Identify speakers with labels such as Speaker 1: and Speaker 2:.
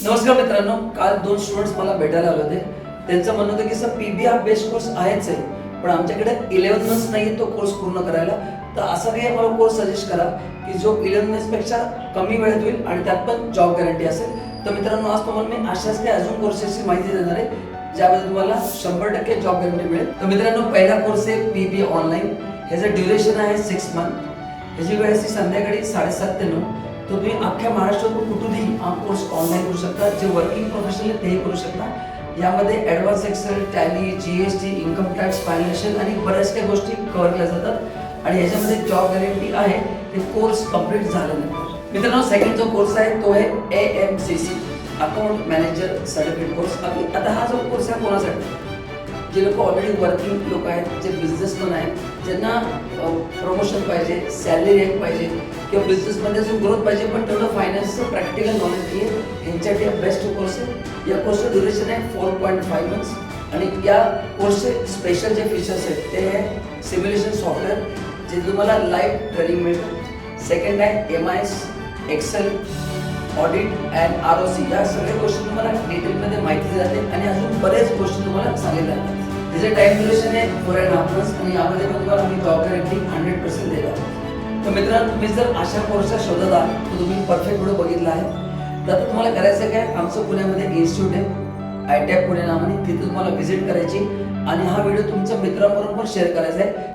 Speaker 1: नमस्कार मित्रांनो, काल दोन स्टुडंट्स मला भेटायला आले होते. त्यांचं म्हणणं होतं की सर पीबी हा बेस्ट कोर्स आहेच आहे, पण आमच्याकडे 11 मंथ्स नाही तो कोर्स पूर्ण करायला. तर असा काही मला कोर्स सजेस्ट करा की जो 11 मंथ्सपेक्षा कमी वेळेत होईल आणि त्यात पण जॉब गॅरंटी असेल. तर मित्रांनो, आज तुम्हाला मी अशाच काही अजून कोर्सेसची माहिती देणार आहे ज्यामध्ये तुम्हाला 100% जॉब गॅरंटी मिळेल. तर मित्रांनो, पहिला कोर्स आहे पीबी ऑनलाईन. ह्याचं ड्युरेशन आहे 6 मंथ. ह्याची वेळ असते संध्याकाळी 7:30 ते 9. तो तुम्ही अख्ख्या महाराष्ट्रातून कुठूनही हा कोर्स ऑनलाईन करू शकता. जे वर्किंग प्रोफेशनल आहे तेही करू शकता. यामध्ये advance Excel, Tally, GST, income tax, financial आणि बऱ्याच काही गोष्टी कव्हर केल्या जातात आणि याच्यामध्ये जॉब गॅरंटी आहे. ते कोर्स कंप्लीट झाल्यानंतर मित्रांनो, सेकंड जो कोर्स आहे तो आहे AMCC account manager certificate course. आता हा जो कोर्स आहे कोणासाठी? जे लोक ऑलरेडी वर्किंग लोक आहेत, जे बिझनेसमॅन आहेत, ज्यांना प्रमोशन पाहिजे, सॅलरी रेट पाहिजे किंवा बिझनेसमध्ये अजून ग्रोथ पाहिजे, पण तेवढं फायनान्सचं प्रॅक्टिकल नॉलेज नाही आहे, यांच्यासाठी बेस्ट कोर्स आहे. या कोर्सचं ड्युरेशन आहे 4.5 मंथ्स आणि या कोर्सचे स्पेशल जे फीचर्स आहेत ते आहे सिम्युलेशन सॉफ्टवेअर, जे तुम्हाला लाईव्ह ट्रेनिंग मिळतं. सेकंड आहे MIS, Excel, audit and ROC. या सगळ्या गोष्टी तुम्हाला डिटेलमध्ये माहिती दिली जाते आणि अजून बरेच गोष्टी तुम्हाला सांगितल्या जातात. त्याचे टाइम ड्युरेशन आहे 4.5 मंथ्स आणि यामध्ये पण तुम्हाला आम्ही जॉब गॅरंटी 100% देतो. तर मित्रांनो, तुम्ही जर अशा कोर्सच्या शोधात आहात तर तुम्ही परफेक्ट व्हिडिओ बघितला आहे. तर आता तुम्हाला करायचं काय, आमचं पुण्यामध्ये इन्स्टिट्यूट आहे ITAP पुणे नावाने, तिथे तुम्हाला व्हिजिट करायची आणि हा व्हिडिओ तुमच्या मित्रांबरोबर शेअर करायचा आहे